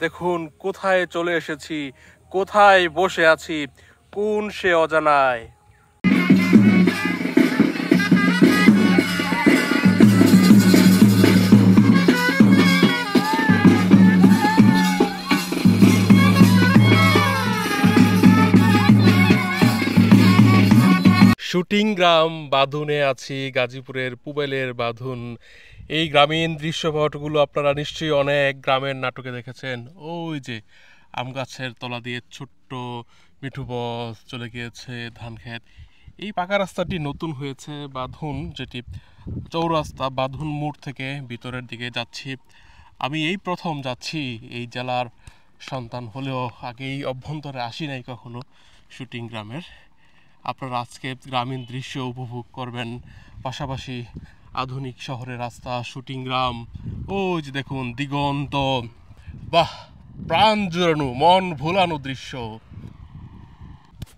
দেখুন কোথায় চলে এসেছি, কোথায় বসে আছি, কোন সে অজানায়। শুটিং গ্রাম বাঁধুনে আছি, গাজীপুরের পুবেলের বাঁধুন। এই গ্রামীণ দৃশ্যপটগুলো আপনারা নিশ্চয়ই অনেক গ্রামের নাটকে দেখেছেন। ওই যে আম গাছের তলা দিয়ে ছোট্ট মিঠু পথ চলে গিয়েছে ধান ক্ষেত। এই পাকা রাস্তাটি নতুন হয়েছে বাঁধুন, যেটি চৌরাস্তা বাঁধুন মোড় থেকে ভিতরের দিকে যাচ্ছি। আমি এই প্রথম যাচ্ছি এই জেলার সন্তান হলেও আগে এই অভ্যন্তরে আসি নাই কখনো শুটিং গ্রামের। আপনারা আজকে গ্রামীণ দৃশ্য উপভোগ করবেন, পাশাপাশি আধুনিক শহরের রাস্তা, শুটিং গ্রাম। ওই যে দেখুন দিগন্ত, বাহ, প্রাণ জুড়ানো, মন ভোলানো দৃশ্য।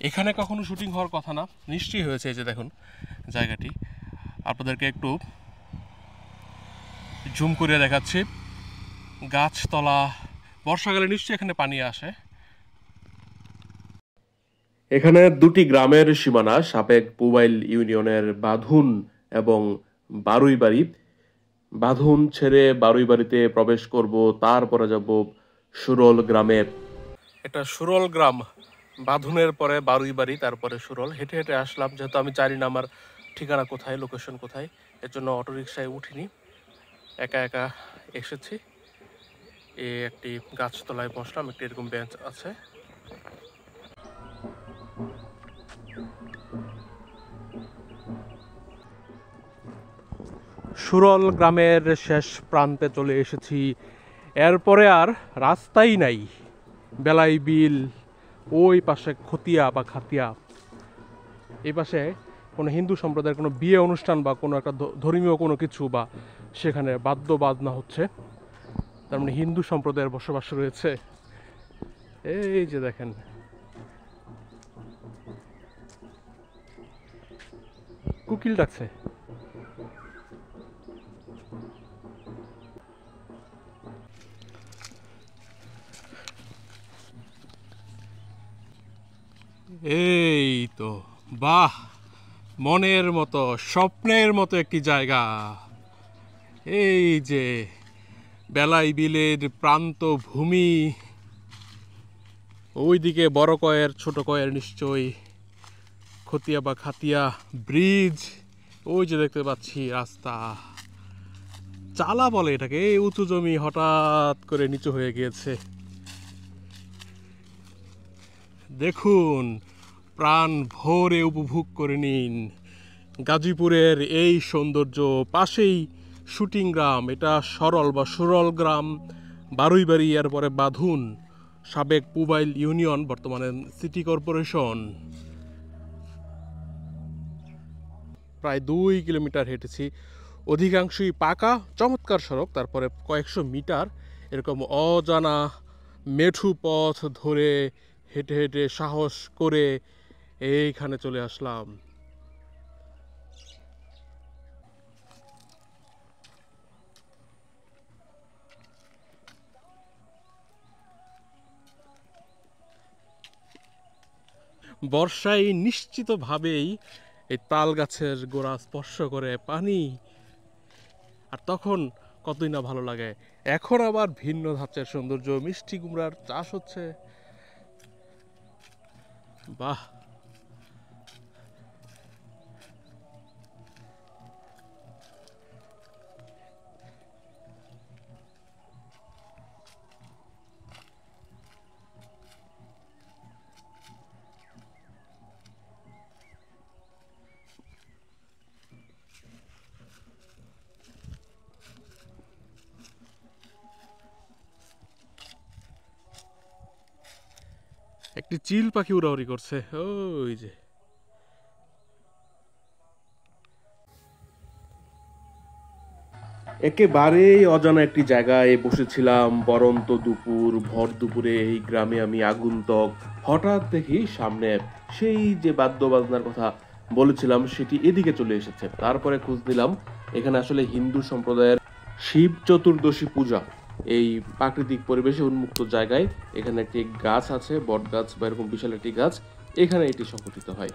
এখানে কখনো শুটিং হওয়ার কথা না, নিশ্চয়ই হয়েছে। এই যে দেখুন জায়গাটি, আপনাদেরকে একটু জুম করে দেখাচ্ছি। গাছতলা, বর্ষাকালে নিশ্চয়ই এখানে পানি আসে। এখানে দুটি গ্রামের সীমানা, সাবেক পুবাইল ইউনিয়নের বাঁধুন এবং বারুইবাড়ি। বাঁধুন ছেড়ে বারুইবাড়িতে প্রবেশ করব, তারপরে যাব সুরল গ্রামে। এটা সুরল গ্রাম, বাঁধুনের পরে বারুইবাড়ি, তারপরে সুরল। হেঁটে হেঁটে আসলাম, যেহেতু আমি জানি না আমার ঠিকানা কোথায়, লোকেশন কোথায়, এর জন্য অটোরিকশায় উঠিনি, একা একা এসেছি। একটি গাছতলায় বসলাম, একটি এরকম বেঞ্চ আছে। সুরল গ্রামের শেষ প্রান্তে চলে এসেছি। এরপরে আর রাস্তাই নাই। বেলাই বিল, ওই পাশে খতিয়া বা খাতিয়া। এই পাশে কোনো হিন্দু সম্প্রদায়ের কোনো বিয়ে অনুষ্ঠান বা কোনো একটা ধর্মীয় কোনো কিছু, বা সেখানে বাদ্য বাজনা হচ্ছে, তার মানে হিন্দু সম্প্রদায়ের বসবাস রয়েছে। এই যে দেখেন, কুকিল ডাকছে। এই তো, বাহ, মনের মতো, স্বপ্নের মতো একটি জায়গা। এই যে বেলাই বিলের প্রান্ত ভূমি, ওইদিকে বড় কয়ের, ছোট কয়ের নিশ্চয়ই, খতিয়া বা খাতিয়া ব্রিজ। ওই যে দেখতে পাচ্ছি রাস্তা, চালা বলে এটাকে। এই উঁচু জমি হঠাৎ করে নিচু হয়ে গিয়েছে। দেখুন, প্রাণ ভরে উপভোগ করে নিন গাজীপুরের এই সৌন্দর্য। পাশেই শুটিং গ্রাম, এটা সরল বা সুরল গ্রাম, বারুইবাড়ি, এরপরে বাঁধুন, সাবেক পুবাইল ইউনিয়ন, বর্তমানে সিটি কর্পোরেশন। প্রায় 2 কিলোমিটার হেঁটেছি, অধিকাংশই পাকা চমৎকার সড়ক, তারপরে কয়েকশো মিটার এরকম অজানা মেঠু পথ ধরে হেঁটে হেঁটে সাহস করে এইখানে চলে আসলাম। বর্ষায় নিশ্চিতভাবেই এই তাল গাছের গোড়া স্পর্শ করে পানি, আর তখন কতই না ভালো লাগে। এখন আবার ভিন্ন ধাঁচের সৌন্দর্য, মিষ্টি কুমড়ার চাষ হচ্ছে, বাহ। একটি চিল পাখি উড়াউড়ি করছে, ওই যে। একেবারেই অজানা একটি জায়গায় বসেছিলাম, বরন্ত দুপুর, ভর দুপুরে এই গ্রামে আমি আগন্তুক। হঠাৎ দেখি সামনে সেই যে বাদ্য বাজনার কথা বলেছিলাম সেটি এদিকে চলে এসেছে। তারপরে খোঁজ দিলাম, এখানে আসলে হিন্দু সম্প্রদায়ের শিব চতুর্দশী পূজা। এই প্রাকৃতিক পরিবেশে উন্মুক্ত জায়গায় এখানে একটি গাছ আছে, বট গাছ বা এরকম বিশাল একটি গাছ, এখানে এটি সংঘটিত হয়।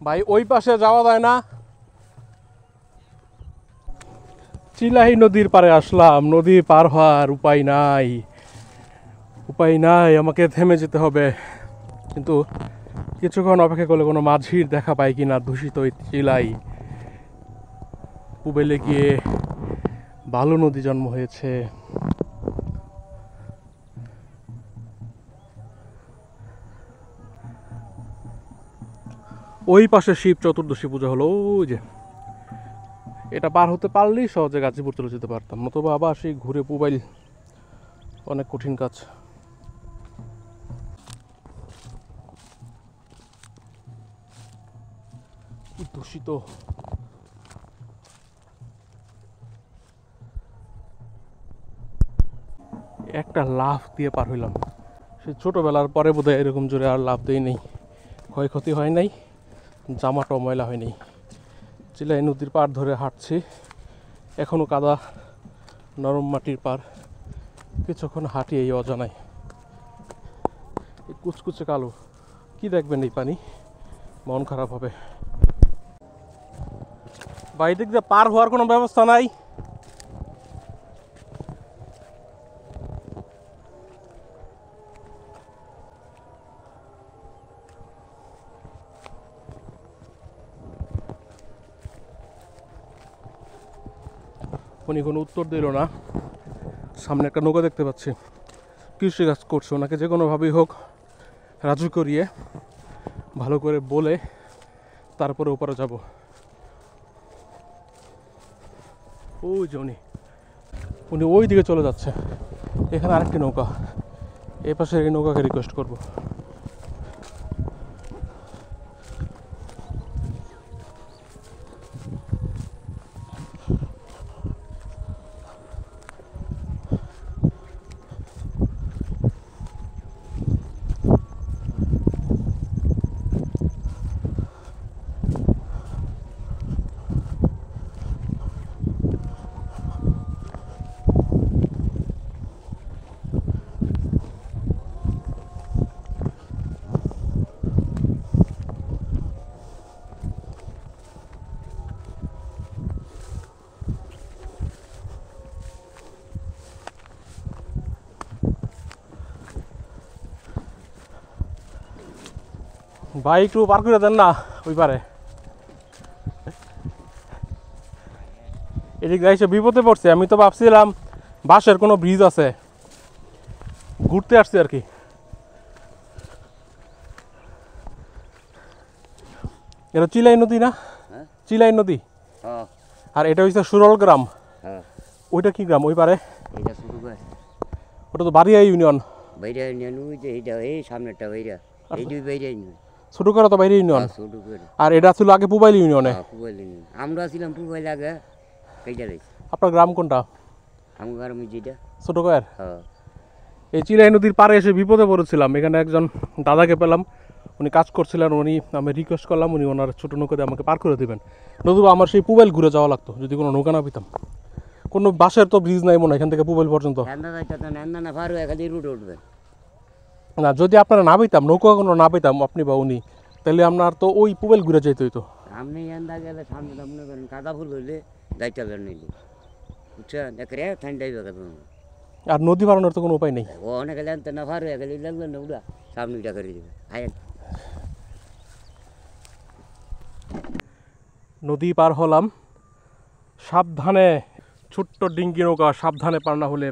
ভাই ওই পাশে যাওয়া যায় না? চিলাহি নদীর পারে আসলাম, নদী পার হওয়ার উপায় নাই, আমাকে থেমে যেতে হবে। কিন্তু কিছুক্ষণ অপেক্ষা করলে কোনো মাঝির দেখা পাই কিনা। দূষিত ওই চিলাই পুবেলে গিয়ে বালু নদী জন্ম হয়েছে। ওই পাশে শিব চতুর্দশী পূজা হলো, ওই যে এটা পার হতে পারলেই সহজে গাজীপুর চলে যেতে পারতাম, নতুবা আবার সেই ঘুরে পুবাইল অনেক কঠিন কাজ। কি দূষিত! একটা লাফ দিয়ে পার হইলাম। সে ছোটবেলার পরে বোধহয় এরকম জোরে আর লাফ দেই নেই, ক্ষয়ক্ষতি হয় নাই, জামাটাও ময়লা হয়নি। চিলাই নদীর পার ধরে হাঁটছি, এখনো কাদা, নরম মাটির পার। কিছুক্ষণ হাঁটি এই অজানায়। এই কুচকুচে কালো, কি দেখবেন এই পানি, মন খারাপ হবে। বাড়ি দিক দিয়ে পার হওয়ার কোনো ব্যবস্থা নাই? উনি কোনো উত্তর দিল না। সামনে একটা নৌকা দেখতে পাচ্ছি, কৃষি কাজ করছে। ওনাকে যে কোনোভাবেই হোক রাজু করিয়ে ভালো করে বলে তারপরে ওপারে যাব। ওই যে উনি ওই দিকে চলে যাচ্ছে। এখানে আরেকটি নৌকা, এই পাশে এই নৌকাকে রিকোয়েস্ট করবো। ভাই একটু পার করে দেন না ওই পারে। এদিক এসে বিপদে পড়ছে। আমি তো ভাবছিলাম বাঁশের কোনো ব্রিজ আছে, ঘুরতে আসছি আর কি। এটা চিলাই নদী না? চিলাই নদী। আর এটা হচ্ছে সুরল গ্রাম। ওইটা কি গ্রাম ওই পারে? ওটা তো বাড়িয়া ইউনিয়ন। ছোট করা তো বাইরে ইউনিয়ন। আর এটা ছিল আগে পুবাইল ইউনিয়নে। আমরা ছিলাম পুবাইল আগে। আপনার গ্রাম কোনটা? আমার গ্রাম যেটা ছোট কয়ার। এই চিলাই নদীর পাড়ে এসে বিপদে পড়েছিলাম। এখানে একজন দাদাকে পেলাম, উনি কাজ করছিলেন। আমি রিকোয়েস্ট করলাম, উনি ওনার ছোটো নৌকা দিয়ে আমাকে পার করে দেবেন। নতুবা আমার সেই পুবাইল ঘুরে যাওয়া লাগতো যদি কোনো নৌকা না পেতাম। কোনো বাসের তো ব্রিজ নাই মনে হয় এখান থেকে পুবাইল পর্যন্ত। না, যদি আপনারা না পেতাম, নৌকা কোনো না পেতাম আপনি বা উনি, তাহলে আপনার তো ওই পুবাইল ঘুরে যেতে হইতো। আপনি এন্দা গেলে সামনে মনে করেন কাদা ফুল হইলে যাইতে পারেন নিলে, বুঝছেন? একেবারে ঠান্ডাই বেকার। আর নদী বাড়ানোর তো কোনো উপায় নেই। ও অনেক গেলে আনতে না পারো, গেলে লাগবে না উড়া সামনে উঠা করে দেবে। নদী পার হলাম, সাবধানে। ছোট্ট ডিঙ্গি নৌকা, সাবধানে পার না হলে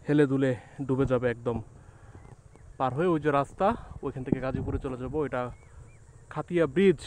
হেলে দুলে ডুবে যাবে একদম। পার হয়ে ওই যে রাস্তা, ওইখান থেকে গাজীপুরে চলে যাব। এটা খাতিয়া ব্রিজ।